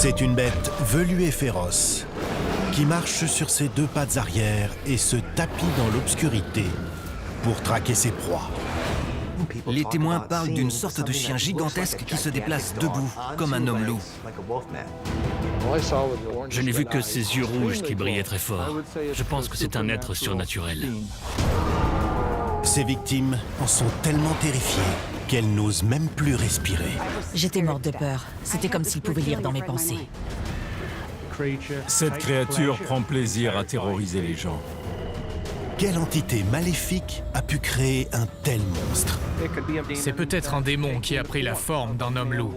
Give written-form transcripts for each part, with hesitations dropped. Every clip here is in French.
C'est une bête velue et féroce qui marche sur ses deux pattes arrière et se tapit dans l'obscurité pour traquer ses proies. Les témoins parlent d'une sorte de chien gigantesque qui se déplace debout, comme un homme-loup. Je n'ai vu que ses yeux rouges qui brillaient très fort. Je pense que c'est un être surnaturel. Ses victimes en sont tellement terrifiées qu'elles n'osent même plus respirer. J'étais morte de peur. C'était comme s'il pouvait lire dans mes pensées. Cette créature prend plaisir à terroriser les gens. Quelle entité maléfique a pu créer un tel monstre? C'est peut-être un démon qui a pris la forme d'un homme-loup.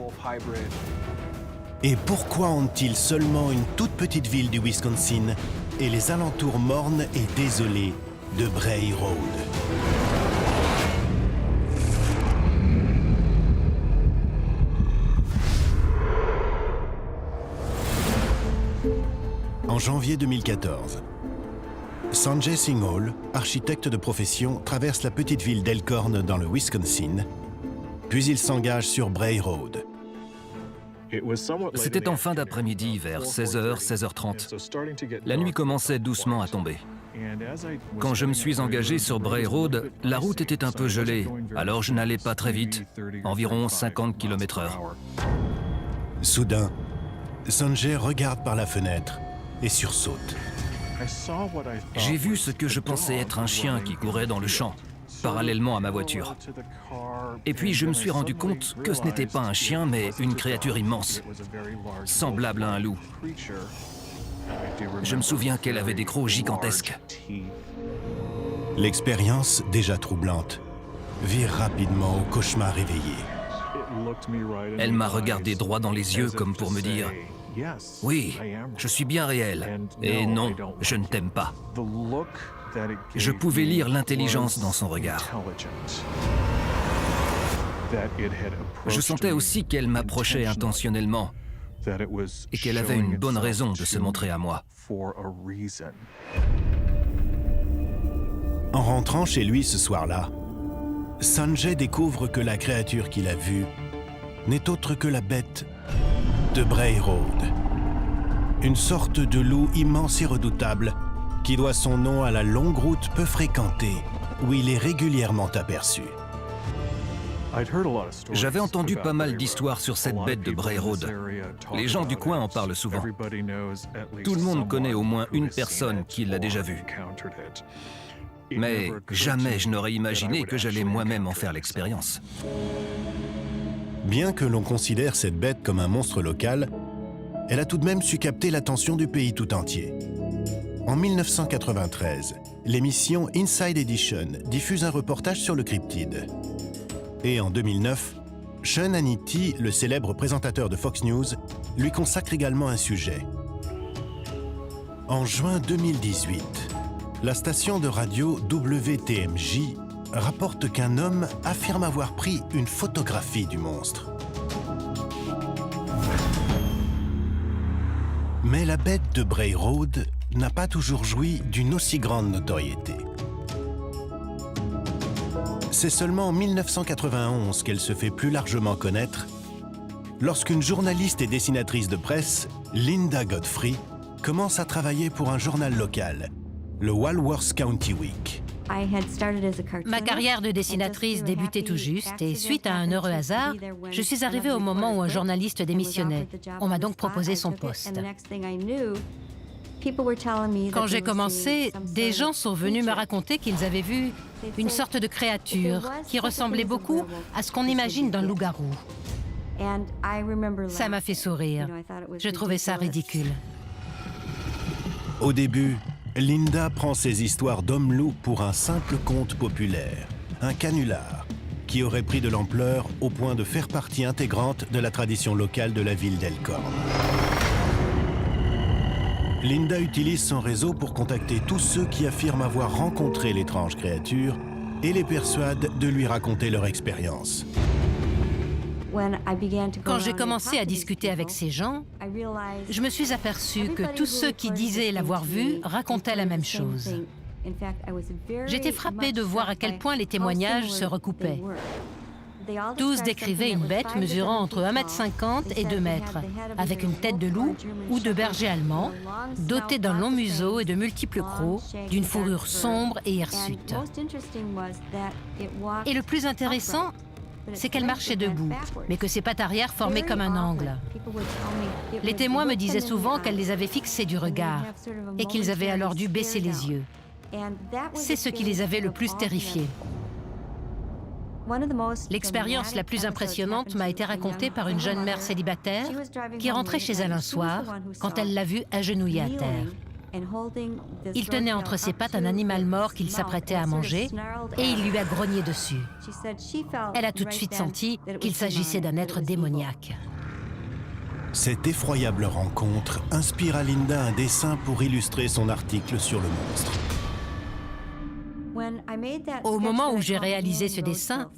Et pourquoi hante-t-il seulement une toute petite ville du Wisconsin et les alentours mornes et désolés de Bray Road? En janvier 2014, Sanjay Singhal, architecte de profession, traverse la petite ville d'Elkhorn dans le Wisconsin, puis il s'engage sur Bray Road. C'était en fin d'après-midi, vers 16h, 16h30. La nuit commençait doucement à tomber. Quand je me suis engagé sur Bray Road, la route était un peu gelée, alors je n'allais pas très vite, environ 50 km/h. Soudain, Sanjay regarde par la fenêtre et sursaute. J'ai vu ce que je pensais être un chien qui courait dans le champ, parallèlement à ma voiture. Et puis je me suis rendu compte que ce n'était pas un chien, mais une créature immense, semblable à un loup. Je me souviens qu'elle avait des crocs gigantesques. L'expérience, déjà troublante, vire rapidement au cauchemar éveillé. Elle m'a regardé droit dans les yeux comme pour me dire « Oui, je suis bien réel, et non, je ne t'aime pas. » Je pouvais lire l'intelligence dans son regard. Je sentais aussi qu'elle m'approchait intentionnellement et qu'elle avait une bonne raison de se montrer à moi. En rentrant chez lui ce soir-là, Sanjay découvre que la créature qu'il a vue n'est autre que la bête de Bray Road. Une sorte de loup immense et redoutable qui doit son nom à la longue route peu fréquentée où il est régulièrement aperçu. J'avais entendu pas mal d'histoires sur cette bête de Bray Road. Les gens du coin en parlent souvent. Tout le monde connaît au moins une personne qui l'a déjà vue. Mais jamais je n'aurais imaginé que j'allais moi-même en faire l'expérience. Bien que l'on considère cette bête comme un monstre local, elle a tout de même su capter l'attention du pays tout entier. En 1993, l'émission Inside Edition diffuse un reportage sur le cryptide. Et en 2009, Sean Hannity, le célèbre présentateur de Fox News, lui consacre également un sujet. En juin 2018, la station de radio WTMJ rapporte qu'un homme affirme avoir pris une photographie du monstre. Mais la bête de Bray Road n'a pas toujours joui d'une aussi grande notoriété. C'est seulement en 1991 qu'elle se fait plus largement connaître, lorsqu'une journaliste et dessinatrice de presse, Linda Godfrey, commence à travailler pour un journal local, le Walworth County Week. Ma carrière de dessinatrice débutait tout juste et suite à un heureux hasard, je suis arrivée au moment où un journaliste démissionnait. On m'a donc proposé son poste. Quand j'ai commencé, des gens sont venus me raconter qu'ils avaient vu une sorte de créature qui ressemblait beaucoup à ce qu'on imagine d'un loup-garou. Ça m'a fait sourire. Je trouvais ça ridicule. Au début, Linda prend ces histoires d'hommes-loups pour un simple conte populaire, un canular, qui aurait pris de l'ampleur au point de faire partie intégrante de la tradition locale de la ville d'Elkhorn. Linda utilise son réseau pour contacter tous ceux qui affirment avoir rencontré l'étrange créature et les persuade de lui raconter leur expérience. Quand j'ai commencé à discuter avec ces gens, je me suis aperçue que tous ceux qui disaient l'avoir vu racontaient la même chose. J'étais frappée de voir à quel point les témoignages se recoupaient. Tous décrivaient une bête mesurant entre 1,50 m et 2 mètres, avec une tête de loup ou de berger allemand, dotée d'un long museau et de multiples crocs, d'une fourrure sombre et hirsute. Et le plus intéressant, c'est qu'elle marchait debout, mais que ses pattes arrière formaient comme un angle. Les témoins me disaient souvent qu'elle les avait fixés du regard et qu'ils avaient alors dû baisser les yeux. C'est ce qui les avait le plus terrifiés. L'expérience la plus impressionnante m'a été racontée par une jeune mère célibataire qui rentrait chez elle un soir quand elle l'a vu agenouillé à terre. Il tenait entre ses pattes un animal mort qu'il s'apprêtait à manger et il lui a grogné dessus. Elle a tout de suite senti qu'il s'agissait d'un être démoniaque. Cette effroyable rencontre inspire à Linda un dessin pour illustrer son article sur le monstre. Au moment où j'ai réalisé ce dessin,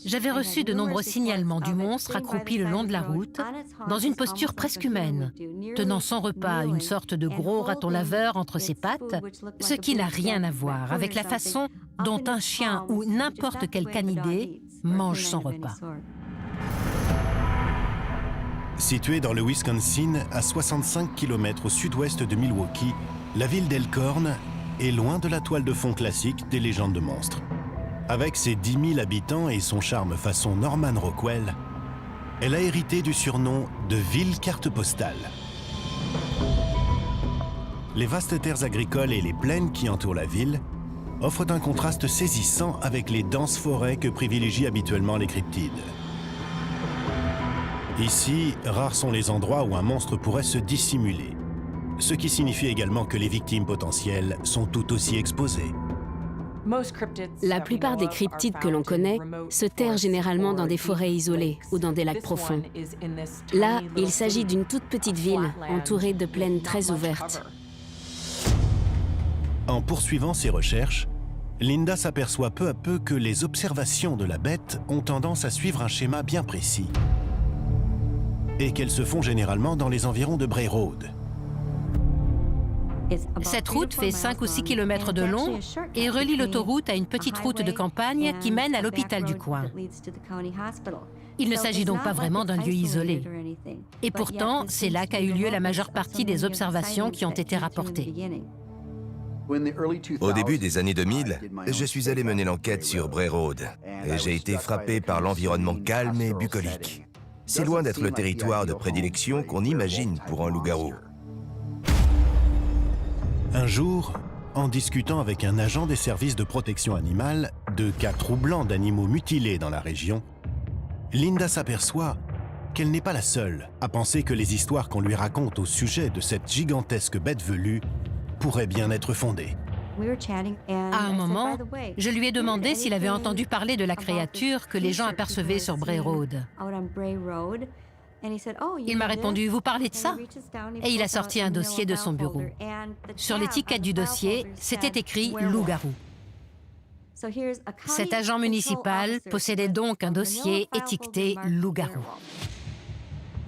j'avais reçu de nombreux signalements du monstre accroupi le long de la route, dans une posture presque humaine, tenant son repas, une sorte de gros raton laveur entre ses pattes, ce qui n'a rien à voir avec la façon dont un chien ou n'importe quel canidé mange son repas. Située dans le Wisconsin, à 65 km au sud-ouest de Milwaukee, la ville d'Elkhorn est loin de la toile de fond classique des légendes de monstres. Avec ses 10 000 habitants et son charme façon Norman Rockwell, elle a hérité du surnom de ville carte postale. Les vastes terres agricoles et les plaines qui entourent la ville offrent un contraste saisissant avec les denses forêts que privilégient habituellement les cryptides. Ici, rares sont les endroits où un monstre pourrait se dissimuler, ce qui signifie également que les victimes potentielles sont tout aussi exposées. La plupart des cryptides que l'on connaît se terrent généralement dans des forêts isolées ou dans des lacs profonds. Là, il s'agit d'une toute petite ville entourée de plaines très ouvertes. En poursuivant ses recherches, Linda s'aperçoit peu à peu que les observations de la bête ont tendance à suivre un schéma bien précis et qu'elles se font généralement dans les environs de Bray Road. Cette route fait 5 ou 6 km de long et relie l'autoroute à une petite route de campagne qui mène à l'hôpital du coin. Il ne s'agit donc pas vraiment d'un lieu isolé. Et pourtant, c'est là qu'a eu lieu la majeure partie des observations qui ont été rapportées. Au début des années 2000, je suis allé mener l'enquête sur Bray Road et j'ai été frappé par l'environnement calme et bucolique. C'est loin d'être le territoire de prédilection qu'on imagine pour un loup-garou. Un jour, en discutant avec un agent des services de protection animale de cas troublants d'animaux mutilés dans la région, Linda s'aperçoit qu'elle n'est pas la seule à penser que les histoires qu'on lui raconte au sujet de cette gigantesque bête velue pourraient bien être fondées. À un moment, je lui ai demandé s'il avait entendu parler de la créature que les gens apercevaient sur Bray Road. Il m'a répondu « Vous parlez de ça ?» et il a sorti un dossier de son bureau. Sur l'étiquette du dossier, c'était écrit « loup-garou ». Cet agent municipal possédait donc un dossier étiqueté « loup-garou ».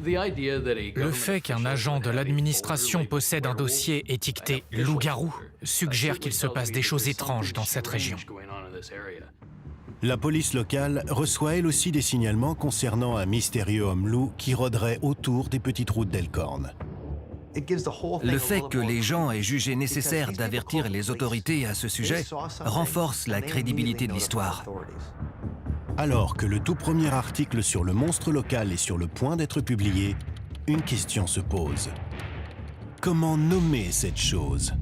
Le fait qu'un agent de l'administration possède un dossier étiqueté « loup-garou » suggère qu'il se passe des choses étranges dans cette région. La police locale reçoit elle aussi des signalements concernant un mystérieux homme-loup qui rôderait autour des petites routes d'Elkhorn. Le fait que les gens aient jugé nécessaire d'avertir les autorités à ce sujet renforce la crédibilité de l'histoire. Alors que le tout premier article sur le monstre local est sur le point d'être publié, une question se pose. Comment nommer cette chose?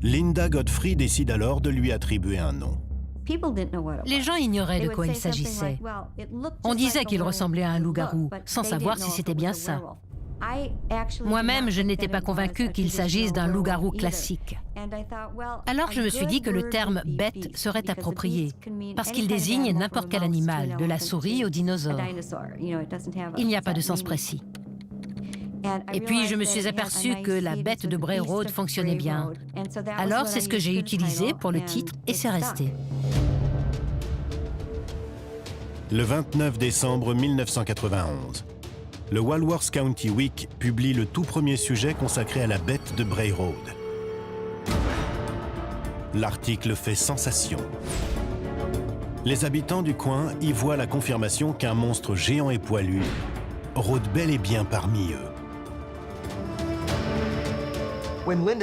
Linda Godfrey décide alors de lui attribuer un nom. Les gens ignoraient de quoi il s'agissait. On disait qu'il ressemblait à un loup-garou, sans savoir si c'était bien ça. Moi-même, je n'étais pas convaincue qu'il s'agisse d'un loup-garou classique. Alors je me suis dit que le terme « bête » serait approprié, parce qu'il désigne n'importe quel animal, de la souris au dinosaure. Il n'y a pas de sens précis. Et puis je me suis aperçue que la bête de Bray Road fonctionnait bien. Alors c'est ce que j'ai utilisé pour le titre et c'est resté. Le 29 décembre 1991, le Walworth County Week publie le tout premier sujet consacré à la bête de Bray Road. L'article fait sensation. Les habitants du coin y voient la confirmation qu'un monstre géant et poilu rôde bel et bien parmi eux.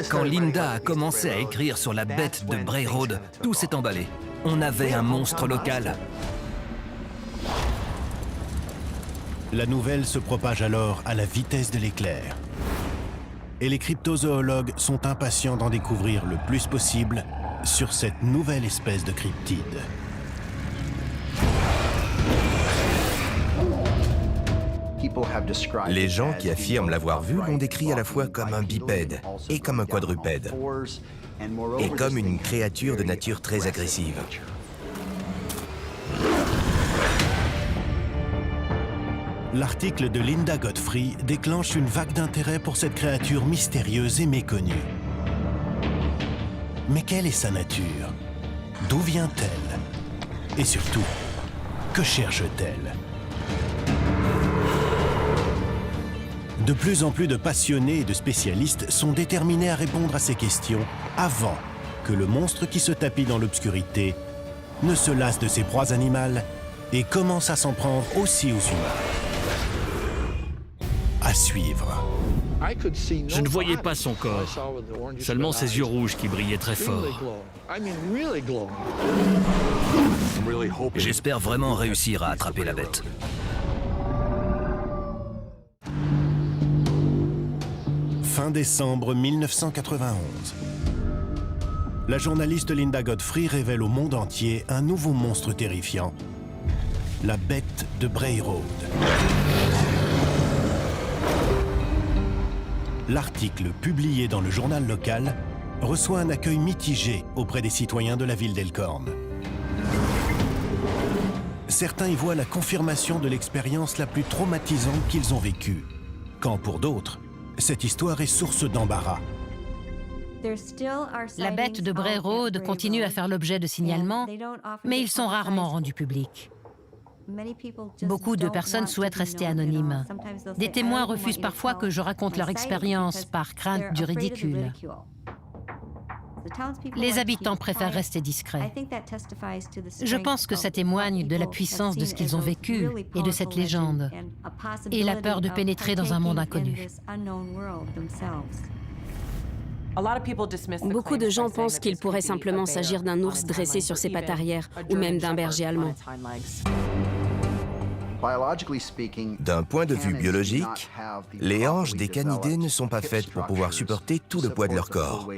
Quand Linda a commencé à écrire sur la bête de Bray Road, tout s'est emballé. On avait un monstre local. La nouvelle se propage alors à la vitesse de l'éclair. Et les cryptozoologues sont impatients d'en découvrir le plus possible sur cette nouvelle espèce de cryptide. Les gens qui affirment l'avoir vu l'ont décrit à la fois comme un bipède et comme un quadrupède, et comme une créature de nature très agressive. L'article de Linda Godfrey déclenche une vague d'intérêt pour cette créature mystérieuse et méconnue. Mais quelle est sa nature? D'où vient-elle? Et surtout, que cherche-t-elle? De plus en plus de passionnés et de spécialistes sont déterminés à répondre à ces questions avant que le monstre qui se tapit dans l'obscurité ne se lasse de ses proies animales et commence à s'en prendre aussi aux humains. À suivre. Je ne voyais pas son corps, seulement ses yeux rouges qui brillaient très fort. J'espère vraiment réussir à attraper la bête. Fin décembre 1991. La journaliste Linda Godfrey révèle au monde entier un nouveau monstre terrifiant, la bête de Bray Road. L'article publié dans le journal local reçoit un accueil mitigé auprès des citoyens de la ville d'Elkhorn. Certains y voient la confirmation de l'expérience la plus traumatisante qu'ils ont vécue, quand pour d'autres, cette histoire est source d'embarras. La bête de Bray Road continue à faire l'objet de signalements, mais ils sont rarement rendus publics. Beaucoup de personnes souhaitent rester anonymes. Des témoins refusent parfois que je raconte leur expérience par crainte du ridicule. Les habitants préfèrent rester discrets. Je pense que ça témoigne de la puissance de ce qu'ils ont vécu et de cette légende, et la peur de pénétrer dans un monde inconnu. Beaucoup de gens pensent qu'il pourrait simplement s'agir d'un ours dressé sur ses pattes arrière, ou même d'un berger allemand. D'un point de vue biologique, les hanches des canidés ne sont pas faites pour pouvoir supporter tout le poids de leur corps.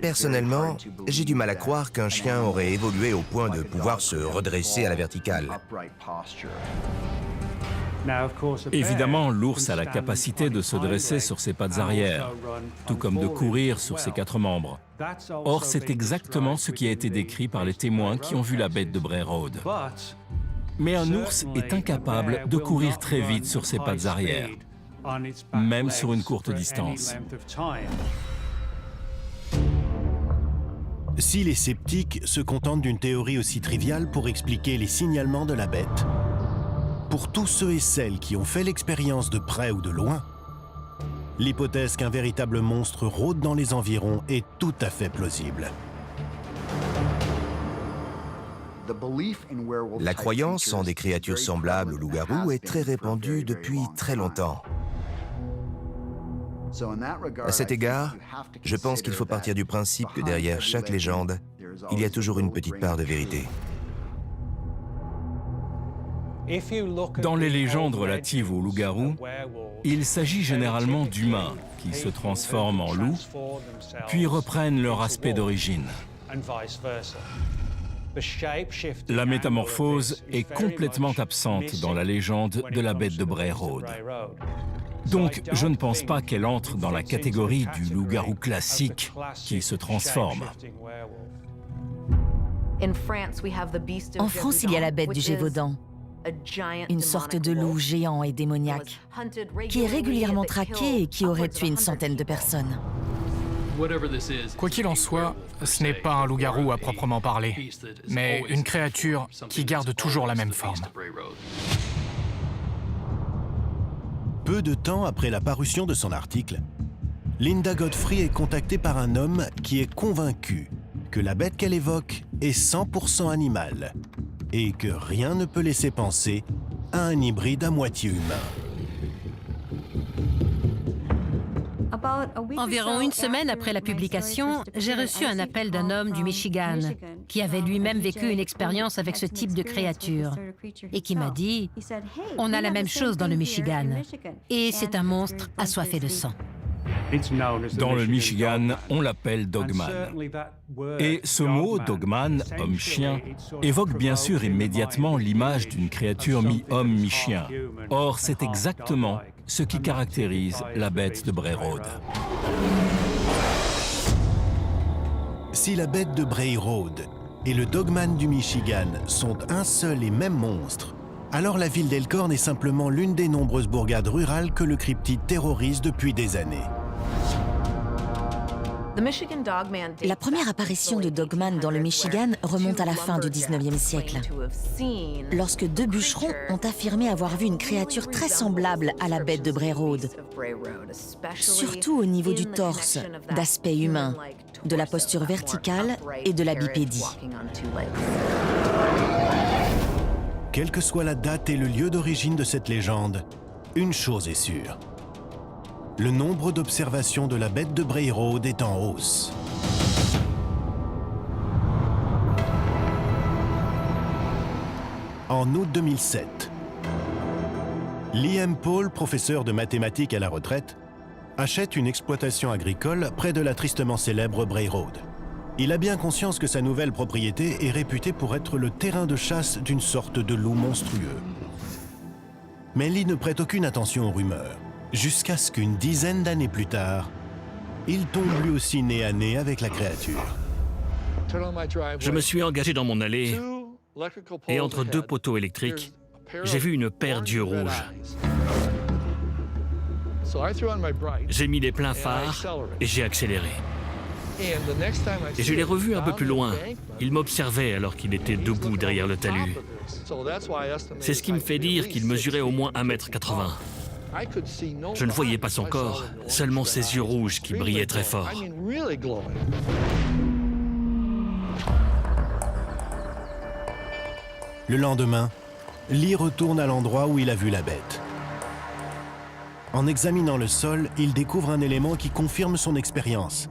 Personnellement, j'ai du mal à croire qu'un chien aurait évolué au point de pouvoir se redresser à la verticale. Évidemment, l'ours a la capacité de se dresser sur ses pattes arrière, tout comme de courir sur ses quatre membres. Or, c'est exactement ce qui a été décrit par les témoins qui ont vu la bête de Bray Road. Mais un ours est incapable de courir très vite sur ses pattes arrière, même sur une courte distance. Si les sceptiques se contentent d'une théorie aussi triviale pour expliquer les signalements de la bête, pour tous ceux et celles qui ont fait l'expérience de près ou de loin, l'hypothèse qu'un véritable monstre rôde dans les environs est tout à fait plausible. La croyance en des créatures semblables aux loups-garous est très répandue depuis très longtemps. À cet égard, je pense qu'il faut partir du principe que derrière chaque légende, il y a toujours une petite part de vérité. Dans les légendes relatives aux loups-garous, il s'agit généralement d'humains qui se transforment en loups, puis reprennent leur aspect d'origine. La métamorphose est complètement absente dans la légende de la bête de Bray Road. Donc, je ne pense pas qu'elle entre dans la catégorie du loup-garou classique qui se transforme. En France, il y a la bête du Gévaudan, une sorte de loup géant et démoniaque, qui est régulièrement traqué et qui aurait tué une centaine de personnes. Quoi qu'il en soit, ce n'est pas un loup-garou à proprement parler, mais une créature qui garde toujours la même forme. Peu de temps après la parution de son article, Linda Godfrey est contactée par un homme qui est convaincu que la bête qu'elle évoque est 100% animale et que rien ne peut laisser penser à un hybride à moitié humain. Environ une semaine après la publication, j'ai reçu un appel d'un homme du Michigan qui avait lui-même vécu une expérience avec ce type de créature et qui m'a dit « On a la même chose dans le Michigan et c'est un monstre assoiffé de sang. » Dans le Michigan, on l'appelle Dogman. Et ce mot, Dogman, homme-chien, évoque bien sûr immédiatement l'image d'une créature mi-homme, mi-chien. Or, c'est exactement ce qui caractérise la bête de Bray Road. Si la bête de Bray Road et le Dogman du Michigan sont un seul et même monstre, alors la ville d'Elkhorn est simplement l'une des nombreuses bourgades rurales que le cryptide terrorise depuis des années. La première apparition de Dogman dans le Michigan remonte à la fin du 19e siècle, lorsque deux bûcherons ont affirmé avoir vu une créature très semblable à la bête de Bray Road, surtout au niveau du torse, d'aspect humain, de la posture verticale et de la bipédie. Quelle que soit la date et le lieu d'origine de cette légende, une chose est sûre. Le nombre d'observations de la bête de Bray Road est en hausse. En août 2007, Liam Paul, professeur de mathématiques à la retraite, achète une exploitation agricole près de la tristement célèbre Bray Road. Il a bien conscience que sa nouvelle propriété est réputée pour être le terrain de chasse d'une sorte de loup monstrueux. Mais Lee ne prête aucune attention aux rumeurs, jusqu'à ce qu'une dizaine d'années plus tard, il tombe lui aussi nez à nez avec la créature. Je me suis engagé dans mon allée et entre deux poteaux électriques, j'ai vu une paire d'yeux rouges. J'ai mis les pleins phares et j'ai accéléré. Et je l'ai revu un peu plus loin. Il m'observait alors qu'il était debout derrière le talus. C'est ce qui me fait dire qu'il mesurait au moins 1,80 m. Je ne voyais pas son corps, seulement ses yeux rouges qui brillaient très fort. Le lendemain, Lee retourne à l'endroit où il a vu la bête. En examinant le sol, il découvre un élément qui confirme son expérience.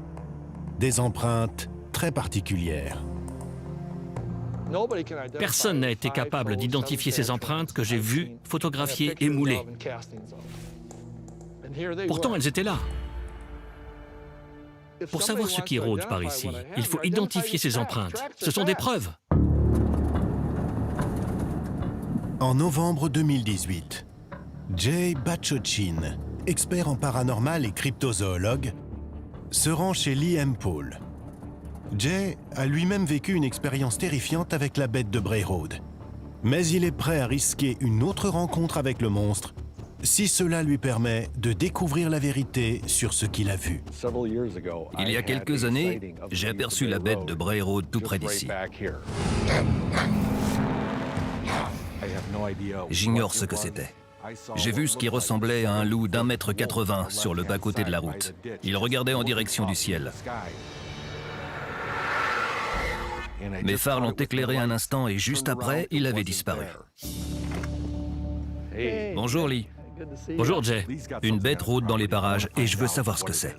Des empreintes très particulières. Personne n'a été capable d'identifier ces empreintes que j'ai vues, photographiées et moulées. Pourtant, elles étaient là. Pour savoir ce qui rôde par ici, il faut identifier ces empreintes. Ce sont des preuves. En novembre 2018, Jay Bachochin, expert en paranormal et cryptozoologue, se rend chez Liam Paul. Jay a lui-même vécu une expérience terrifiante avec la bête de Bray Road. Mais il est prêt à risquer une autre rencontre avec le monstre si cela lui permet de découvrir la vérité sur ce qu'il a vu. Il y a quelques années, j'ai aperçu la bête de Bray Road tout près d'ici. J'ignore ce que c'était. J'ai vu ce qui ressemblait à un loup d'1,80 m sur le bas-côté de la route. Il regardait en direction du ciel. Mes phares l'ont éclairé un instant et juste après, il avait disparu. Bonjour, Lee. Bonjour, Jay. Une bête rôde dans les parages et je veux savoir ce que c'est.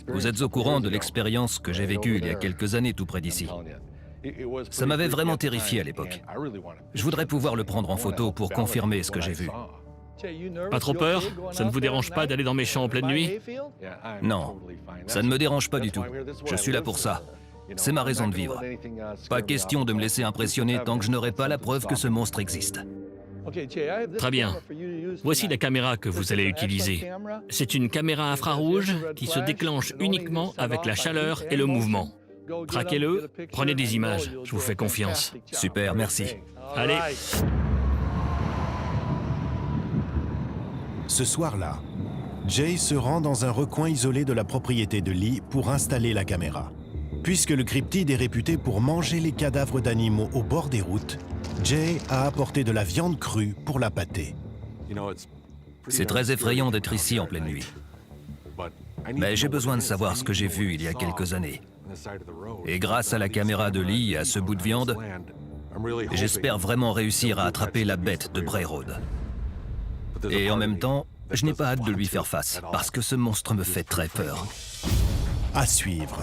Vous êtes au courant de l'expérience que j'ai vécue il y a quelques années tout près d'ici. Ça m'avait vraiment terrifié à l'époque. Je voudrais pouvoir le prendre en photo pour confirmer ce que j'ai vu. Pas trop peur? Ça ne vous dérange pas d'aller dans mes champs en pleine nuit? Non, ça ne me dérange pas du tout. Je suis là pour ça. C'est ma raison de vivre. Pas question de me laisser impressionner tant que je n'aurai pas la preuve que ce monstre existe. Très bien. Voici la caméra que vous allez utiliser. C'est une caméra infrarouge qui se déclenche uniquement avec la chaleur et le mouvement. Traquez-le, prenez des images, je vous fais confiance. Super, merci. Allez. Ce soir-là, Jay se rend dans un recoin isolé de la propriété de Lee pour installer la caméra. Puisque le cryptide est réputé pour manger les cadavres d'animaux au bord des routes, Jay a apporté de la viande crue pour la pâter. C'est très effrayant d'être ici en pleine nuit. Mais j'ai besoin de savoir ce que j'ai vu il y a quelques années. Et grâce à la caméra de Lee et à ce bout de viande, j'espère vraiment réussir à attraper la bête de Bray Road. Et en même temps, je n'ai pas hâte de lui faire face, parce que ce monstre me fait très peur. À suivre.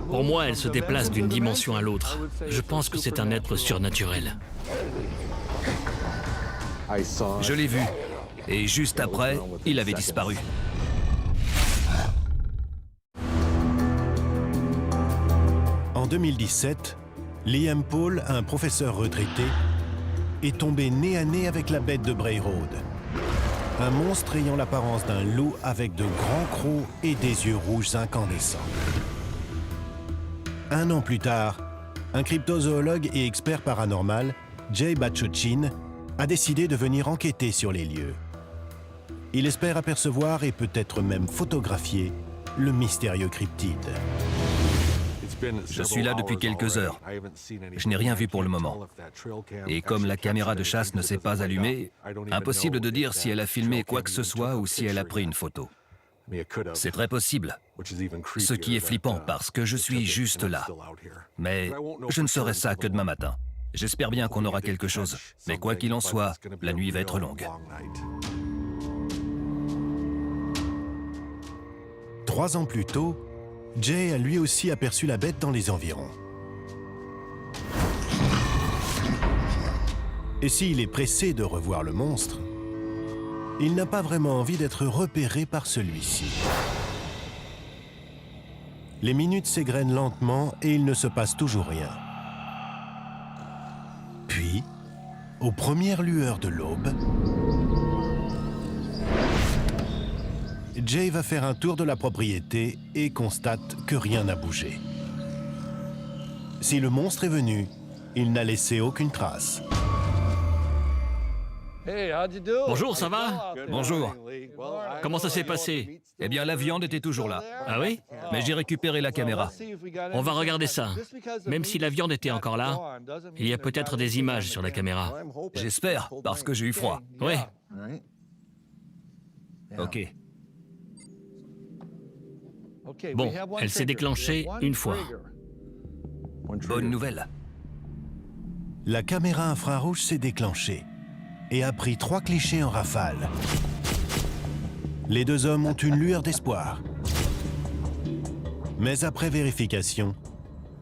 Pour moi, elle se déplace d'une dimension à l'autre. Je pense que c'est un être surnaturel. Je l'ai vu, et juste après, il avait disparu. En 2017, Liam Paul, un professeur retraité, est tombé nez à nez avec la bête de Bray Road. Un monstre ayant l'apparence d'un loup avec de grands crocs et des yeux rouges incandescents. Un an plus tard, un cryptozoologue et expert paranormal, Jay Bacochin, a décidé de venir enquêter sur les lieux. Il espère apercevoir et peut-être même photographier le mystérieux cryptide. Je suis là depuis quelques heures. Je n'ai rien vu pour le moment. Et comme la caméra de chasse ne s'est pas allumée, impossible de dire si elle a filmé quoi que ce soit ou si elle a pris une photo. C'est très possible. Ce qui est flippant parce que je suis juste là. Mais je ne saurai ça que demain matin. J'espère bien qu'on aura quelque chose. Mais quoi qu'il en soit, la nuit va être longue. 3 ans plus tôt, Jay a lui aussi aperçu la bête dans les environs. Et s'il est pressé de revoir le monstre, il n'a pas vraiment envie d'être repéré par celui-ci. Les minutes s'égrènent lentement et il ne se passe toujours rien. Puis, aux premières lueurs de l'aube, Jay va faire un tour de la propriété et constate que rien n'a bougé. Si le monstre est venu, il n'a laissé aucune trace. Bonjour, ça va? Bonjour. Comment ça s'est passé? Eh bien, la viande était toujours là. Ah oui? Mais j'ai récupéré la caméra. On va regarder ça. Même si la viande était encore là, il y a peut-être des images sur la caméra. J'espère, parce que j'ai eu froid. Oui. Ok. Bon, elle s'est déclenchée une fois. Bonne nouvelle. La caméra infrarouge s'est déclenchée et a pris 3 clichés en rafale. Les 2 hommes ont une lueur d'espoir. Mais après vérification,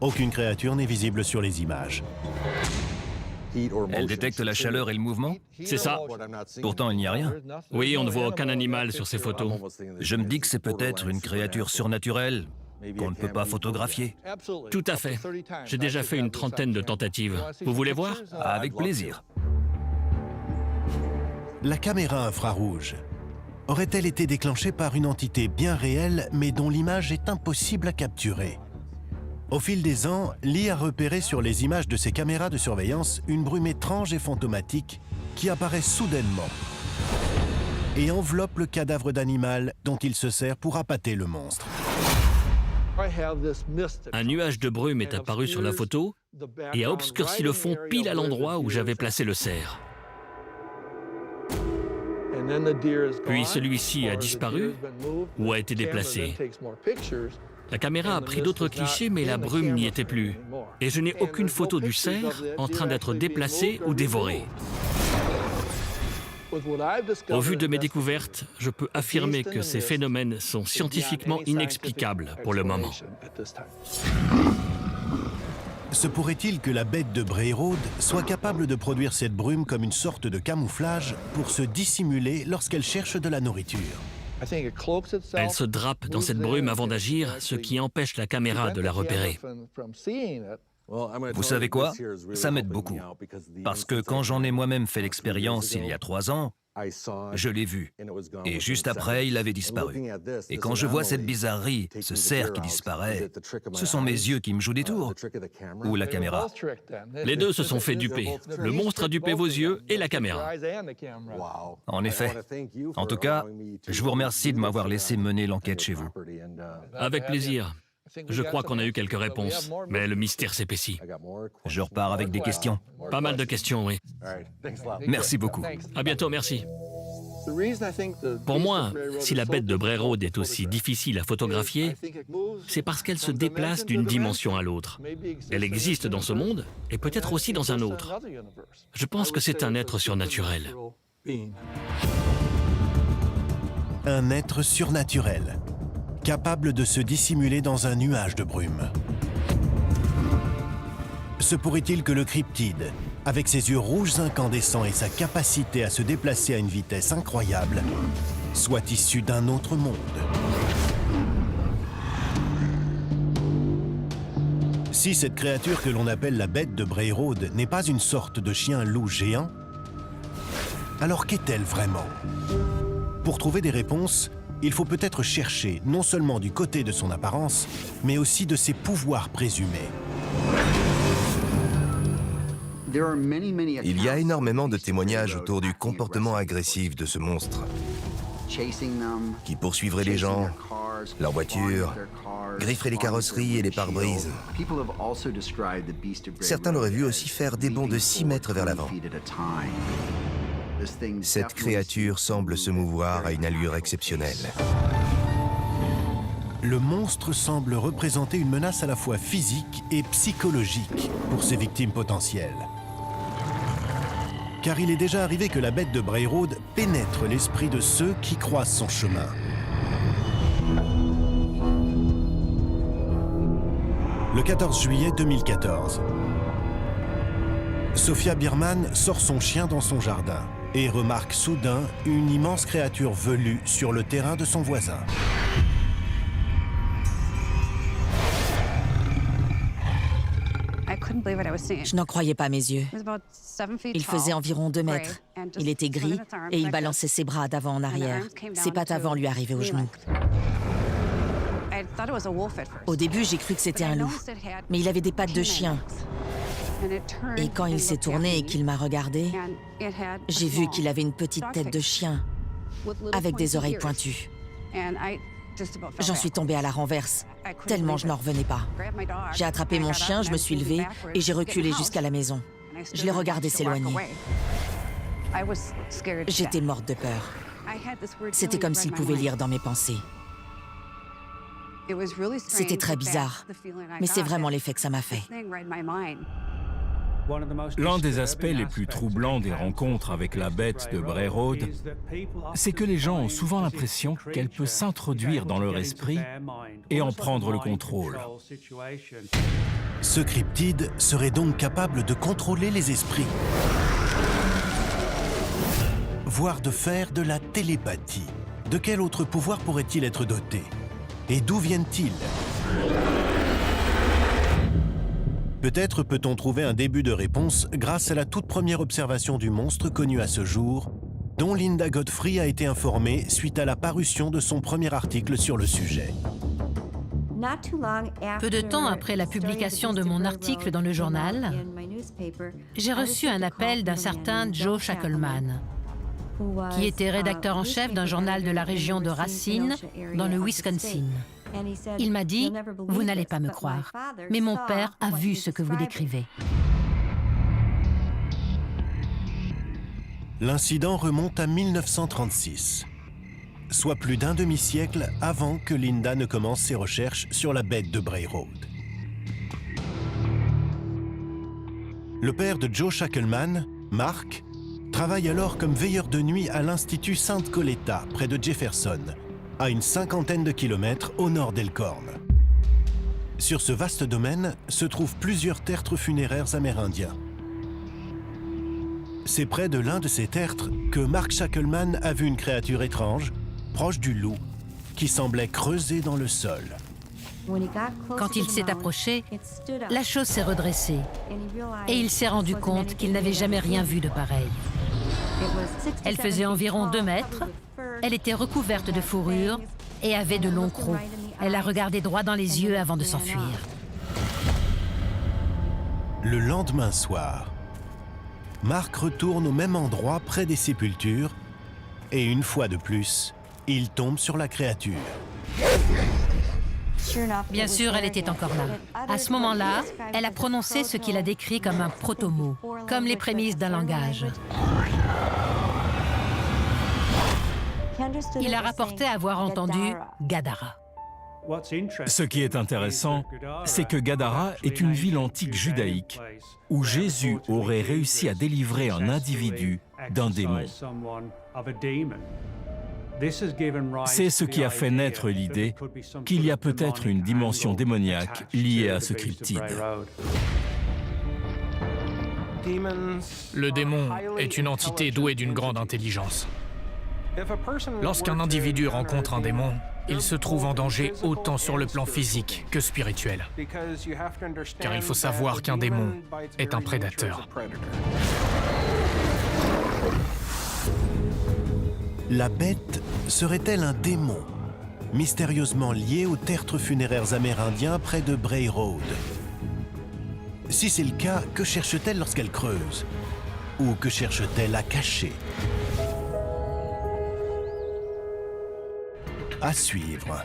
aucune créature n'est visible sur les images. Elle détecte la chaleur et le mouvement? C'est ça. Pourtant, il n'y a rien. Oui, on ne voit aucun animal sur ces photos. Je me dis que c'est peut-être une créature surnaturelle qu'on ne peut pas photographier. Tout à fait. J'ai déjà fait une 30aine de tentatives. Vous voulez voir? Avec plaisir. La caméra infrarouge aurait-elle été déclenchée par une entité bien réelle mais dont l'image est impossible à capturer? Au fil des ans, Lee a repéré sur les images de ses caméras de surveillance une brume étrange et fantomatique qui apparaît soudainement et enveloppe le cadavre d'animal dont il se sert pour appâter le monstre. Un nuage de brume est apparu sur la photo et a obscurci le fond pile à l'endroit où j'avais placé le cerf. Puis celui-ci a disparu ou a été déplacé. La caméra a pris d'autres clichés, mais la brume n'y était plus. Et je n'ai aucune photo du cerf en train d'être déplacé ou dévoré. Au vu de mes découvertes, je peux affirmer que ces phénomènes sont scientifiquement inexplicables pour le moment. Se pourrait-il que la bête de Bray Road soit capable de produire cette brume comme une sorte de camouflage pour se dissimuler lorsqu'elle cherche de la nourriture? Elle se drape dans cette brume avant d'agir, ce qui empêche la caméra de la repérer. Vous savez quoi? Ça m'aide beaucoup. Parce que quand j'en ai moi-même fait l'expérience il y a 3 ans, je l'ai vu. Et juste après, il avait disparu. Et quand je vois cette bizarrerie, ce cerf qui disparaît, ce sont mes yeux qui me jouent des tours. Ou la caméra. Les deux se sont fait duper. Le monstre a dupé vos yeux et la caméra. En effet. En tout cas, je vous remercie de m'avoir laissé mener l'enquête chez vous. Avec plaisir. Je crois qu'on a eu quelques réponses, mais le mystère s'épaissit. Je repars avec des questions. Pas mal de questions, oui. Merci beaucoup. À bientôt, merci. Pour moi, si la bête de Bray Road est aussi difficile à photographier, c'est parce qu'elle se déplace d'une dimension à l'autre. Elle existe dans ce monde et peut-être aussi dans un autre. Je pense que c'est un être surnaturel. Un être surnaturel, capable de se dissimuler dans un nuage de brume. Se pourrait-il que le cryptide, avec ses yeux rouges incandescents et sa capacité à se déplacer à une vitesse incroyable, soit issu d'un autre monde? Si cette créature que l'on appelle la bête de Bray Road n'est pas une sorte de chien-loup géant, alors qu'est-elle vraiment? Pour trouver des réponses, il faut peut-être chercher non seulement du côté de son apparence, mais aussi de ses pouvoirs présumés. Il y a énormément de témoignages autour du comportement agressif de ce monstre, qui poursuivrait les gens, leurs voitures, grifferait les carrosseries et les pare-brises. Certains l'auraient vu aussi faire des bonds de 6 mètres vers l'avant. Cette créature semble se mouvoir à une allure exceptionnelle. Le monstre semble représenter une menace à la fois physique et psychologique pour ses victimes potentielles. Car il est déjà arrivé que la bête de Bray Road pénètre l'esprit de ceux qui croisent son chemin. Le 14 juillet 2014, Sophia Biermann sort son chien dans son jardin et remarque soudain une immense créature velue sur le terrain de son voisin. Je n'en croyais pas mes yeux. Il faisait environ 2 mètres. Il était gris et il balançait ses bras d'avant en arrière. Ses pattes avant lui arrivaient aux genoux. Au début, j'ai cru que c'était un loup, mais il avait des pattes de chien. Et quand il s'est tourné et qu'il m'a regardé, j'ai vu qu'il avait une petite tête de chien avec des oreilles pointues. J'en suis tombée à la renverse, tellement je n'en revenais pas. J'ai attrapé mon chien, je me suis levée et j'ai reculé jusqu'à la maison. Je l'ai regardé s'éloigner. J'étais morte de peur. C'était comme s'il pouvait lire dans mes pensées. C'était très bizarre, mais c'est vraiment l'effet que ça m'a fait. L'un des aspects les plus troublants des rencontres avec la bête de Bray Road, c'est que les gens ont souvent l'impression qu'elle peut s'introduire dans leur esprit et en prendre le contrôle. Ce cryptide serait donc capable de contrôler les esprits, voire de faire de la télépathie. De quel autre pouvoir pourrait-il être doté? Et d'où viennent-ils? Peut-être peut-on trouver un début de réponse grâce à la toute première observation du monstre connue à ce jour, dont Linda Godfrey a été informée suite à la parution de son premier article sur le sujet. Peu de temps après la publication de mon article dans le journal, j'ai reçu un appel d'un certain Joe Shackleman, qui était rédacteur en chef d'un journal de la région de Racine, dans le Wisconsin. Il m'a dit « Vous n'allez pas me croire, mais mon père a vu ce que vous décrivez. » L'incident remonte à 1936, soit plus d'un demi-siècle avant que Linda ne commence ses recherches sur la bête de Bray Road. Le père de Joe Shackleman, Mark, travaille alors comme veilleur de nuit à l'Institut Sainte Coletta, près de Jefferson, à une 50aine de kilomètres au nord d'Elkhorn. Sur ce vaste domaine se trouvent plusieurs tertres funéraires amérindiens. C'est près de l'un de ces tertres que Mark Shackleman a vu une créature étrange, proche du loup, qui semblait creuser dans le sol. Quand il s'est approché, la chose s'est redressée et il s'est rendu compte qu'il n'avait jamais rien vu de pareil. Elle faisait environ 2 mètres, elle était recouverte de fourrure et avait de longs crocs. Elle a regardé droit dans les yeux avant de s'enfuir. Le lendemain soir, Mark retourne au même endroit près des sépultures et une fois de plus, il tombe sur la créature. Bien sûr, elle était encore là. À ce moment-là, elle a prononcé ce qu'il a décrit comme un proto-mot, comme les prémices d'un langage. Il a rapporté avoir entendu Gadara. Ce qui est intéressant, c'est que Gadara est une ville antique judaïque où Jésus aurait réussi à délivrer un individu d'un démon. C'est ce qui a fait naître l'idée qu'il y a peut-être une dimension démoniaque liée à ce cryptide. Le démon est une entité douée d'une grande intelligence. Lorsqu'un individu rencontre un démon, il se trouve en danger autant sur le plan physique que spirituel. Car il faut savoir qu'un démon est un prédateur. La bête serait-elle un démon, mystérieusement lié aux tertres funéraires amérindiens près de Bray Road? Si c'est le cas, que cherche-t-elle lorsqu'elle creuse? Ou que cherche-t-elle à cacher? À suivre.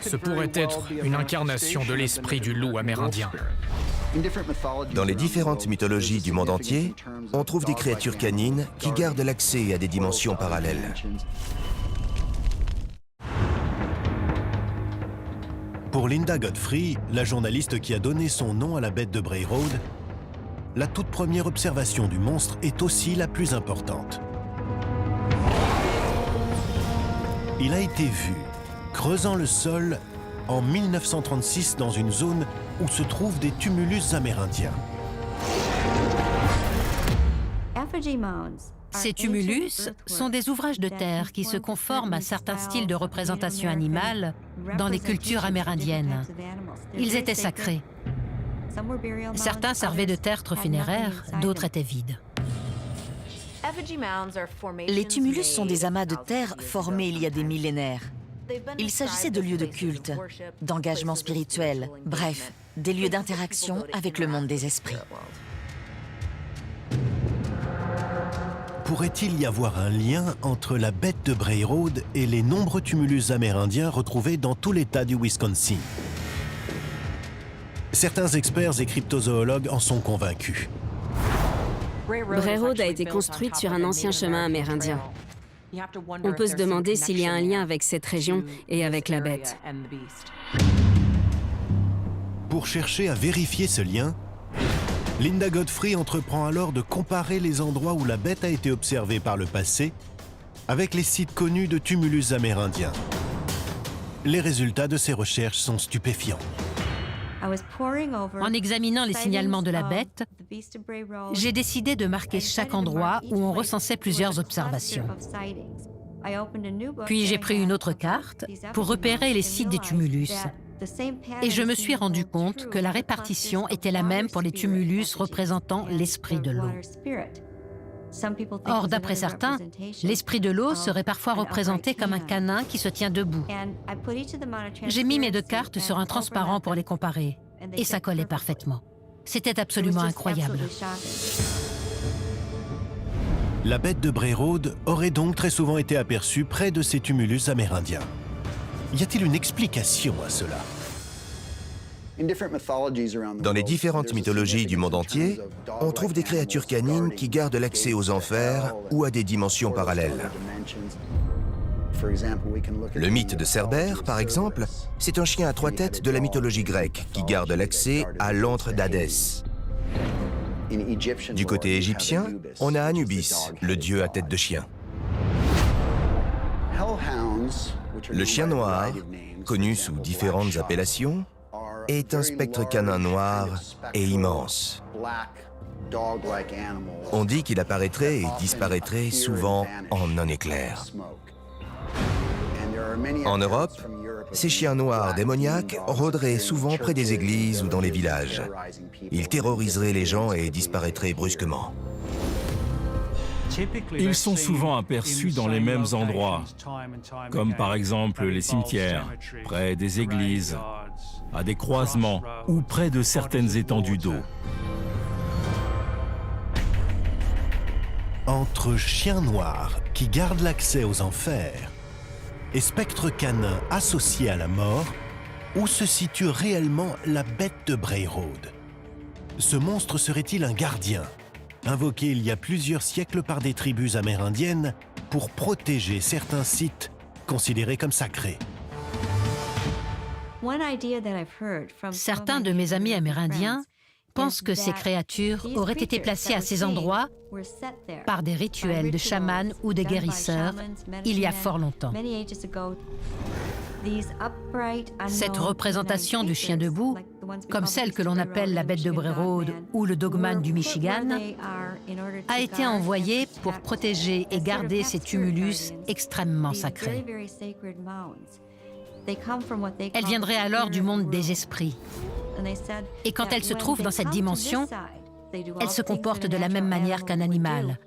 Ce pourrait être une incarnation de l'esprit du loup amérindien. Dans les différentes mythologies du monde entier, on trouve des créatures canines qui gardent l'accès à des dimensions parallèles. Pour Linda Godfrey, la journaliste qui a donné son nom à la bête de Bray Road, la toute première observation du monstre est aussi la plus importante. Il a été vu, creusant le sol, en 1936 dans une zone où se trouvent des tumulus amérindiens. Ces tumulus sont des ouvrages de terre qui se conforment à certains styles de représentation animale dans les cultures amérindiennes. Ils étaient sacrés. Certains servaient de tertre funéraire, d'autres étaient vides. Les tumulus sont des amas de terre formés il y a des millénaires. Il s'agissait de lieux de culte, d'engagement spirituel, bref, des lieux d'interaction avec le monde des esprits. Pourrait-il y avoir un lien entre la bête de Bray Road et les nombreux tumulus amérindiens retrouvés dans tout l'État du Wisconsin? Certains experts et cryptozoologues en sont convaincus. Bray Road a été construite sur un ancien chemin amérindien. On peut se demander s'il y a un lien avec cette région et avec la bête. Pour chercher à vérifier ce lien, Linda Godfrey entreprend alors de comparer les endroits où la bête a été observée par le passé avec les sites connus de tumulus amérindiens. Les résultats de ces recherches sont stupéfiants. En examinant les signalements de la bête, j'ai décidé de marquer chaque endroit où on recensait plusieurs observations. Puis j'ai pris une autre carte pour repérer les sites des tumulus. Et je me suis rendu compte que la répartition était la même pour les tumulus représentant l'esprit de l'eau. Or, d'après certains, l'esprit de l'eau serait parfois représenté comme un canin qui se tient debout. J'ai mis mes deux cartes sur un transparent pour les comparer, et ça collait parfaitement. C'était absolument incroyable. La bête de Bray Road aurait donc très souvent été aperçue près de ces tumulus amérindiens. Y a-t-il une explication à cela? Dans les différentes mythologies du monde entier, on trouve des créatures canines qui gardent l'accès aux enfers ou à des dimensions parallèles. Le mythe de Cerbère, par exemple, c'est un chien à trois têtes de la mythologie grecque qui garde l'accès à l'antre d'Hadès. Du côté égyptien, on a Anubis, le dieu à tête de chien. Le chien noir, connu sous différentes appellations, est un spectre canin noir et immense. On dit qu'il apparaîtrait et disparaîtrait souvent en un éclair. En Europe, ces chiens noirs démoniaques rôderaient souvent près des églises ou dans les villages. Ils terroriseraient les gens et disparaîtraient brusquement. Ils sont souvent aperçus dans les mêmes endroits, comme par exemple les cimetières, près des églises, à des croisements ou près de certaines étendues d'eau. Entre chien noir qui garde l'accès aux enfers et spectre canin associé à la mort, où se situe réellement la bête de Bray Road? Ce monstre serait-il un gardien, invoqué il y a plusieurs siècles par des tribus amérindiennes pour protéger certains sites considérés comme sacrés. Certains de mes amis amérindiens pensent que ces créatures auraient été placées à ces endroits par des rituels de chamans ou de guérisseurs il y a fort longtemps. Cette représentation du chien debout, comme celle que l'on appelle la bête de Bray Road ou le Dogman du Michigan, a été envoyée pour protéger et garder ces tumulus extrêmement sacrés. Elle viendrait alors du monde des esprits. Et quand elle se trouve dans cette dimension, elle se comporte de la même manière qu'un animal,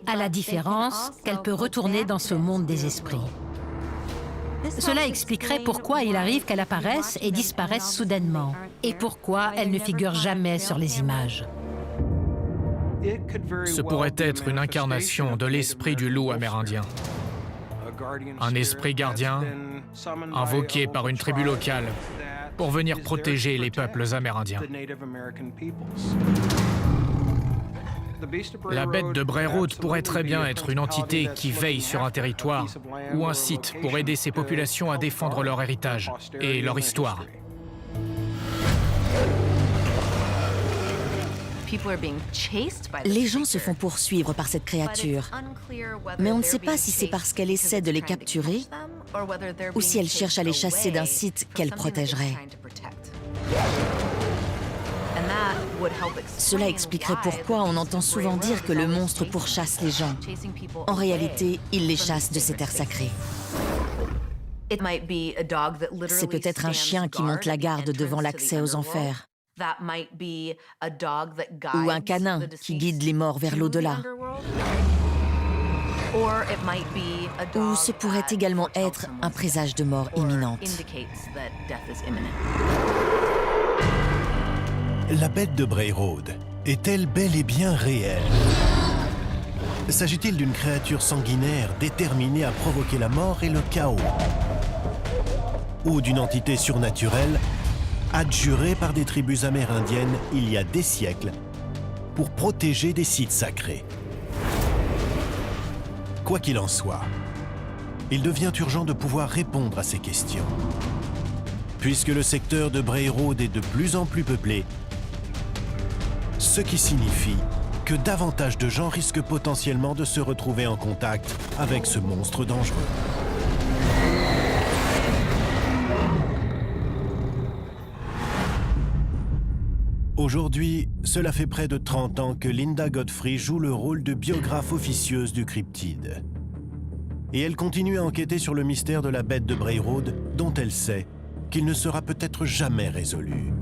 à la différence qu'elle peut retourner dans ce monde des esprits. Cela expliquerait pourquoi il arrive qu'elle apparaisse et disparaisse soudainement, et pourquoi elle ne figure jamais sur les images. Ce pourrait être une incarnation de l'esprit du loup amérindien. Un esprit gardien invoqué par une tribu locale pour venir protéger les peuples amérindiens. La bête de Bray Road pourrait très bien être une entité qui veille sur un territoire ou un site pour aider ces populations à défendre leur héritage et leur histoire. Les gens se font poursuivre par cette créature, mais on ne sait pas si c'est parce qu'elle essaie de les capturer ou si elle cherche à les chasser d'un site qu'elle protégerait. Cela expliquerait pourquoi on entend souvent dire que le monstre pourchasse les gens. En réalité, il les chasse de ces terres sacrées. C'est peut-être un chien qui monte la garde devant l'accès aux enfers. Ou un canin qui guide les morts vers l'au-delà. Ou ce pourrait également être un présage de mort imminente. La bête de Bray Road est-elle bel et bien réelle? S'agit-il d'une créature sanguinaire déterminée à provoquer la mort et le chaos? Ou d'une entité surnaturelle adjurée par des tribus amérindiennes il y a des siècles pour protéger des sites sacrés? Quoi qu'il en soit, il devient urgent de pouvoir répondre à ces questions. Puisque le secteur de Bray Road est de plus en plus peuplé, ce qui signifie que davantage de gens risquent potentiellement de se retrouver en contact avec ce monstre dangereux. Aujourd'hui, cela fait près de 30 ans que Linda Godfrey joue le rôle de biographe officieuse du cryptide. Et elle continue à enquêter sur le mystère de la bête de Bray Road, dont elle sait qu'il ne sera peut-être jamais résolu.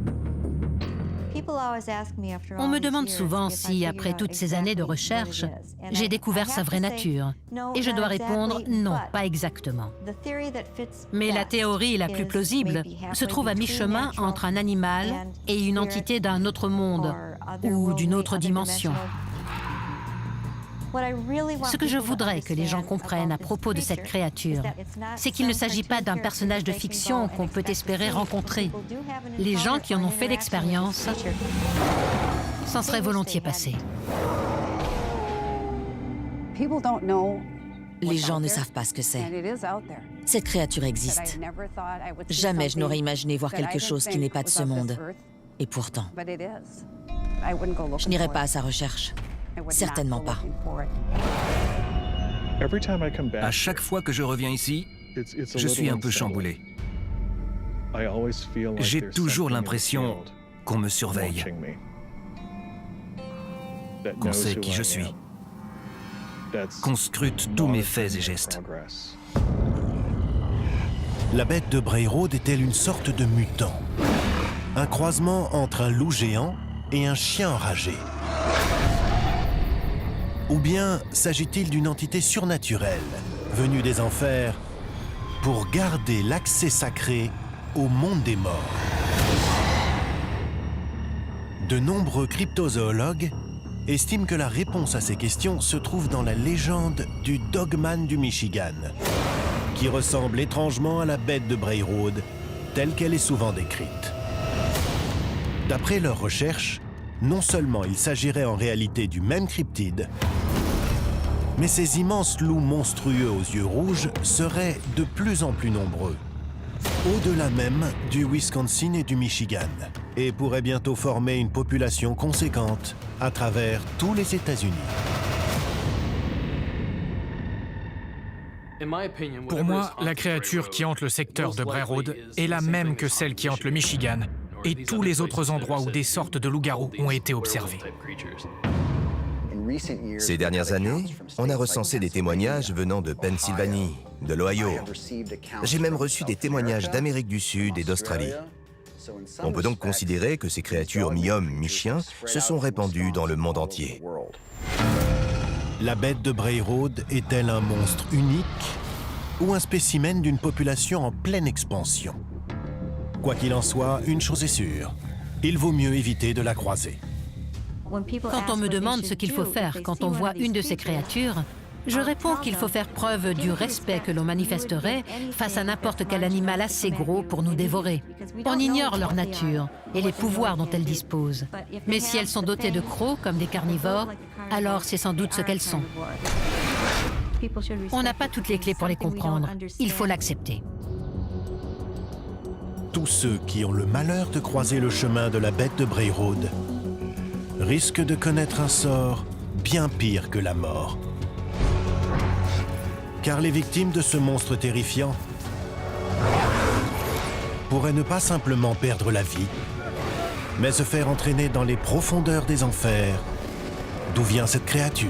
On me demande souvent si, après toutes ces années de recherche, j'ai découvert sa vraie nature. Et je dois répondre non, pas exactement. Mais la théorie la plus plausible se trouve à mi-chemin entre un animal et une entité d'un autre monde ou d'une autre dimension. Ce que je voudrais que les gens comprennent à propos de cette créature, c'est qu'il ne s'agit pas d'un personnage de fiction qu'on peut espérer rencontrer. Les gens qui en ont fait l'expérience s'en seraient volontiers passés. Les gens ne savent pas ce que c'est. Cette créature existe. Jamais je n'aurais imaginé voir quelque chose qui n'est pas de ce monde. Et pourtant, je n'irai pas à sa recherche. Certainement pas. À chaque fois que je reviens ici, je suis un peu chamboulé. J'ai toujours l'impression qu'on me surveille, qu'on sait qui je suis, qu'on scrute tous mes faits et gestes. La bête de Bray Road est-elle une sorte de mutant? Un croisement entre un loup géant et un chien enragé? Ou bien s'agit-il d'une entité surnaturelle, venue des enfers, pour garder l'accès sacré au monde des morts? De nombreux cryptozoologues estiment que la réponse à ces questions se trouve dans la légende du Dogman du Michigan, qui ressemble étrangement à la bête de Bray Road, telle qu'elle est souvent décrite. D'après leurs recherches, non seulement il s'agirait en réalité du même cryptide, Mais ces immenses loups monstrueux aux yeux rouges seraient de plus en plus nombreux, au-delà même du Wisconsin et du Michigan, et pourraient bientôt former une population conséquente à travers tous les États-Unis. Pour moi, la créature qui hante le secteur de Bray Road est la même que celle qui hante le Michigan et tous les autres endroits où des sortes de loups-garous ont été observés. Ces dernières années, on a recensé des témoignages venant de Pennsylvanie, de l'Ohio. J'ai même reçu des témoignages d'Amérique du Sud et d'Australie. On peut donc considérer que ces créatures mi-hommes, mi-chiens se sont répandues dans le monde entier. La bête de Bray Road est-elle un monstre unique ou un spécimen d'une population en pleine expansion? Quoi qu'il en soit, une chose est sûre, il vaut mieux éviter de la croiser. Quand on me demande ce qu'il faut faire quand on voit une de ces créatures, je réponds qu'il faut faire preuve du respect que l'on manifesterait face à n'importe quel animal assez gros pour nous dévorer. On ignore leur nature et les pouvoirs dont elles disposent. Mais si elles sont dotées de crocs comme des carnivores, alors c'est sans doute ce qu'elles sont. On n'a pas toutes les clés pour les comprendre. Il faut l'accepter. Tous ceux qui ont le malheur de croiser le chemin de la bête de Bray Road risquent de connaître un sort bien pire que la mort. Car les victimes de ce monstre terrifiant pourraient ne pas simplement perdre la vie, mais se faire entraîner dans les profondeurs des enfers, d'où vient cette créature.